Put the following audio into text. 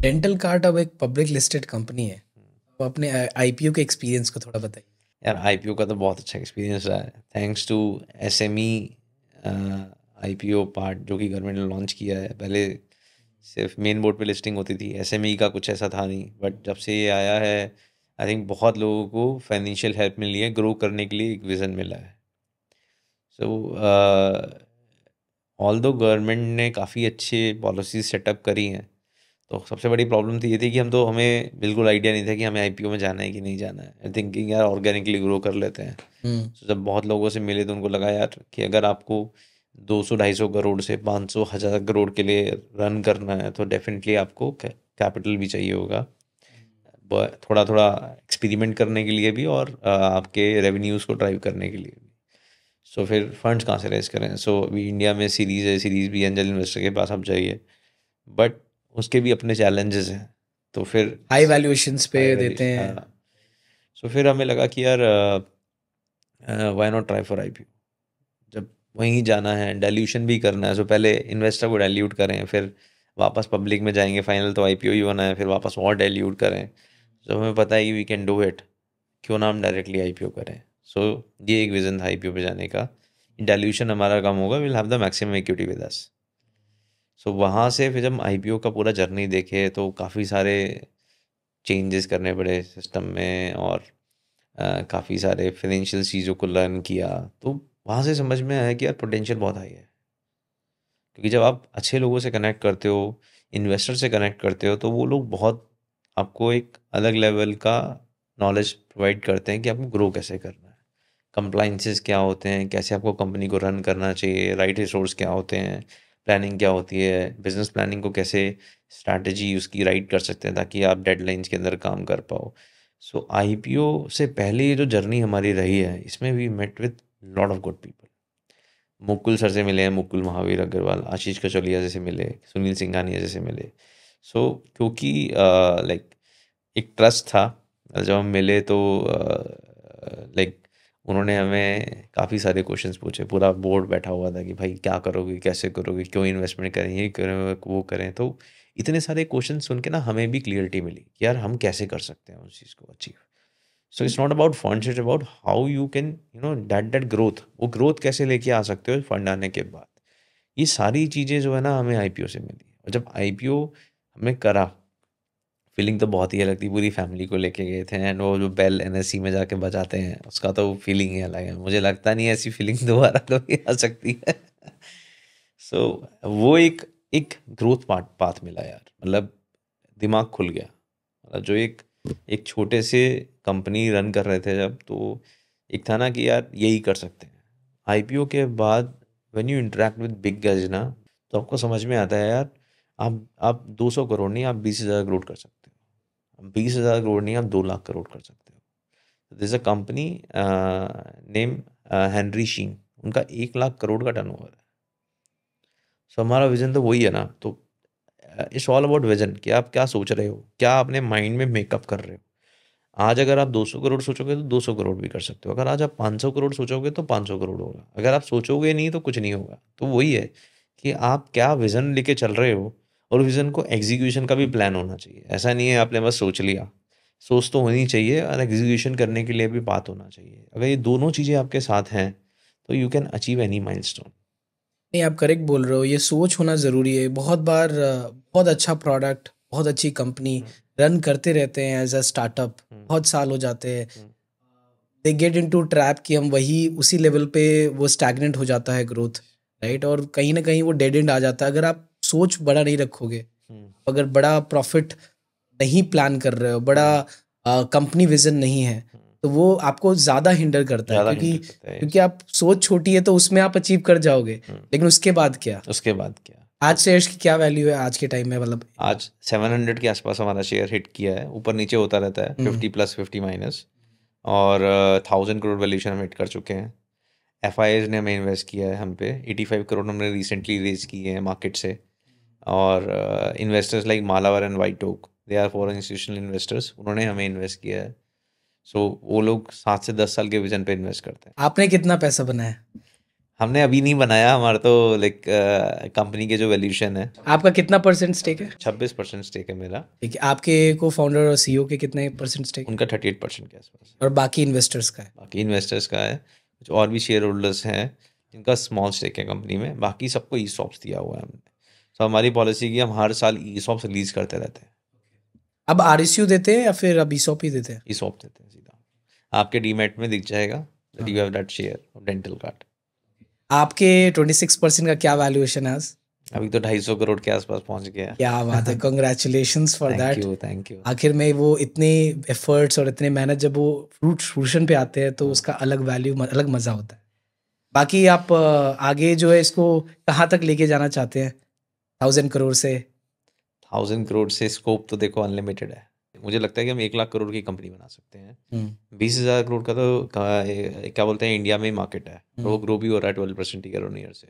Dental card अब एक public listed company है। तो अपने आईपीओ के एक्सपीरियंस को थोड़ा बताइए। यार आईपीओ का तो बहुत अच्छा एक्सपीरियंस रहा है, thanks to SME IPO part जो कि गवर्नमेंट ने लॉन्च किया है। पहले सिर्फ मेन बोर्ड पे लिस्टिंग होती थी, एसएमई का कुछ ऐसा था नहीं, बट जब से ये आया है आई थिंक बहुत लोगों को फाइनेंशियल हेल्प मिली है, ग्रो करने के लिए एक विज़न मिला है। सो ऑल दो गवर्नमेंट ने काफ़ी अच्छे पॉलिसीज सेटअप करी हैं, तो सबसे बड़ी प्रॉब्लम तो ये थी कि हमें बिल्कुल आइडिया नहीं था कि हमें आईपीओ में जाना है कि नहीं जाना है। थिंकिंग यार ऑर्गेनिकली ग्रो कर लेते हैं। हम्म। तो जब बहुत लोगों से मिले तो उनको लगा यार कि अगर आपको 200-250 करोड़ से 500-1000 करोड़ के लिए रन करना है तो डेफिनेटली आपको कैपिटल भी चाहिए होगा, थोड़ा थोड़ा एक्सपेरिमेंट करने के लिए भी और आपके रेवेन्यूज़ को ड्राइव करने के लिए भी। सो फिर फंड्स कहाँ से रेज करें? सो अभी इंडिया में सीरीज़ है, सीरीज़ भी एंजल इन्वेस्टर के पास आप जाइए, बट उसके भी अपने चैलेंजेस हैं। तो फिर हाई वैल्यूएशंस पे हाई देते वैल्यूएशन, हैं। हाँ। सो फिर हमें लगा कि यार why not try for IPO. जब वहीं जाना है, डाइल्यूशन भी करना है, सो पहले इन्वेस्टर को डाइल्यूट करें, फिर वापस पब्लिक में जाएंगे, फाइनल तो आईपीओ ही होना है, फिर वापस और डाइल्यूट करें। सो हमें पता है कि वी कैन डू इट, क्यों ना हम डायरेक्टली आईपीओ करें। सो ये एक विज़न था आईपीओ पे जाने का, डाइल्यूशन हमारा कम होगा, will have the maximum equity with us. So वहाँ से फिर जब आईपीओ का पूरा जर्नी देखे तो काफ़ी सारे चेंजेस करने पड़े सिस्टम में, और काफ़ी सारे फाइनेंशियल चीज़ों को लर्न किया। तो वहाँ से समझ में आया कि यार पोटेंशियल बहुत हाई है, क्योंकि जब आप अच्छे लोगों से कनेक्ट करते हो, इन्वेस्टर से कनेक्ट करते हो, तो वो लोग बहुत आपको एक अलग लेवल का नॉलेज प्रोवाइड करते हैं कि आपको ग्रो कैसे करना है, कंप्लाइंसेस क्या होते हैं, कैसे आपको कंपनी को रन करना चाहिए, राइट रिसोर्स क्या होते हैं, प्लानिंग क्या होती है, बिजनेस प्लानिंग को कैसे स्ट्रैटेजी उसकी राइट कर सकते हैं ताकि आप डेडलाइंस के अंदर काम कर पाओ। सो आईपीओ से पहले ये जो जर्नी हमारी रही है, इसमें we met with lot of good people. Mukul sir से मिले हैं, मुकुल महावीर अग्रवाल, आशीष कचौलिया जैसे मिले, सुनील सिंघानिया जैसे मिले। सो क्योंकि लाइक एक ट्रस्ट था, जब हम मिले तो लाइक उन्होंने हमें काफ़ी सारे क्वेश्चंस पूछे, पूरा बोर्ड बैठा हुआ था कि भाई क्या करोगे, कैसे करोगे, क्यों इन्वेस्टमेंट करें, ये करें वो करें। तो इतने सारे क्वेश्चन सुन के ना हमें भी क्लियरिटी मिली कि यार हम कैसे कर सकते हैं उस चीज़ को achieve. So it's not about funds, it's about how you can that growth, वो ग्रोथ कैसे लेके आ सकते हो फंड आने के बाद। ये सारी चीज़ें जो है ना हमें आईपीओ से मिली, और जब आईपीओ हमने करा, फीलिंग तो बहुत ही अलग थी। पूरी फैमिली को लेके गए थे, एंड वो जो बेल एनएससी में जाके बजाते हैं उसका तो फीलिंग ही अलग है। मुझे लगता नहीं है ऐसी फीलिंग दोबारा कभी आ सकती है। सो वो एक एक ग्रोथ पाथ मिला यार, मतलब दिमाग खुल गया। मतलब जो एक एक छोटे से कंपनी रन कर रहे थे जब, तो एक था ना कि यार यही कर सकते हैं। आईपीओ के बाद when you interact with big गज ना, तो आपको समझ में आता है यार, आप 200 करोड़ नहीं, आप 20,000 करोड़ कर सकते हो। 20,000 करोड़ नहीं, आप 2 लाख करोड़ कर सकते हो। This a company name Henry शीन, उनका 1 लाख करोड़ का टर्नओवर है। सो हमारा विजन तो वही है ना। तो इट्स ऑल अबाउट विजन, कि आप क्या सोच रहे हो, क्या अपने माइंड में मेकअप कर रहे हो। आज अगर आप 200 करोड़ सोचोगे तो 200 करोड़ भी कर सकते हो, अगर आज आप 500 करोड़ सोचोगे तो 500 करोड़ होगा, अगर आप सोचोगे नहीं तो कुछ नहीं होगा। तो वही है कि आप क्या विजन लेके चल रहे हो, और विजन को एग्जीक्यूशन का भी प्लान होना चाहिए। ऐसा नहीं है आपने बस सोच लिया, सोच तो होनी चाहिए और एग्जीक्यूशन करने के लिए भी बात होना चाहिए। अगर ये दोनों चीज़ें आपके साथ हैं तो you can achieve any milestone. नहीं, आप करेक्ट बोल रहे हो, ये सोच होना ज़रूरी है। बहुत बार बहुत अच्छा प्रोडक्ट, बहुत अच्छी कंपनी हम्म, रन करते रहते हैं एज अ स्टार्टअप, हम्म, बहुत साल हो जाते हैं। हम्म, दे गेट इनटू ट्रैप कि हम वही उसी लेवल पे वो स्टैग्नेंट हो जाता है ग्रोथ, राइट? और कहीं ना कहीं वो डेड एंड आ जाता है अगर आप सोच बड़ा नहीं रखोगे। हम्म, अगर बड़ा प्रॉफिट नहीं प्लान कर रहे हो, बड़ा हम्म, कंपनी विजन नहीं है, हम्म। तो वो आपको ज़्यादा हिंडर करता है, ज़्यादा क्योंकि हिंटर करता है, क्योंकि yes। आप सोच छोटी है तो उसमें आप अचीव कर जाओगे, हम्म। लेकिन उसके बाद क्या? उसके बाद क्या? आज तो शेयर्स की क्या वैल्यू है आज के टाइम में, मतलब? आज 700 के आसपास हमारा शेयर हिट किया है, ऊपर नीचे होता रहता है, हम्म। 50 प्लस 50 माइनस। और 1000 करोड़ वैल्यूशन हम हिट कर चुके हैं। एफ आई ने हमें इन्वेस्ट किया है हम पे, 85 करोड़ हमने रिसेंटली रेज किए हैं मार्केट से। और investors like Malabar and White Oak, they are foreign institutional investors, उन्होंने हमें इन्वेस्ट किया है। सो वो लोग 7 से 10 साल के विजन पे इन्वेस्ट करते हैं। आपने कितना पैसा बनाया? हमने अभी नहीं बनाया, हमारा तो लाइक कंपनी के जो वैल्यूएशन है, आपका कितना परसेंट स्टेक है? 26% स्टेक है मेरा, ठीक है, आपके को फाउंडर और सीईओ के कितने परसेंट स्टेक है? उनका 38% के आसपास, और बाकी इन्वेस्टर्स का है? बाकी इन्वेस्टर्स का है, कुछ और भी शेयर होल्डर्स हैं जिनका स्मॉल स्टेक है कंपनी में, बाकी सबको ई सॉप्स दिया हुआ है हमने। तो हमारी पॉलिसी की हम हर साल ई सॉप्स रिलीज करते रहते हैं। अब आरएसयू देते हैं या फिर अब ईसॉप ही देते हैं? ई सॉप देते हैं सीधा, आपके डीमैट में दिख जाएगा that you have that share of dental card. आपके 26% का क्या वैल्यूएशन है आज? अभी तो 250 करोड़ के आसपास पहुंच गया। क्या बात है, congratulations for thank that. You, thank you. आखिर में वो इतने एफर्ट्स और इतने मेहनत जब वो फ्रूशन पे आते हैं तो उसका अलग वैल्यू, अलग मजा होता है। बाकी आप आगे जो है इसको कहाँ तक लेके जाना चाहते हैं 1000 करोड़ से? 1000 करोड़ से स्कोप तो देखो अनलिमिटेड है। मुझे लगता है कि हम 1 लाख करोड़ की कंपनी बना सकते हैं। 20,000 करोड़ का तो क्या बोलते हैं इंडिया में मार्केट है, तो वो ग्रो भी हो रहा है 12% ईयर ऑन ईयर से।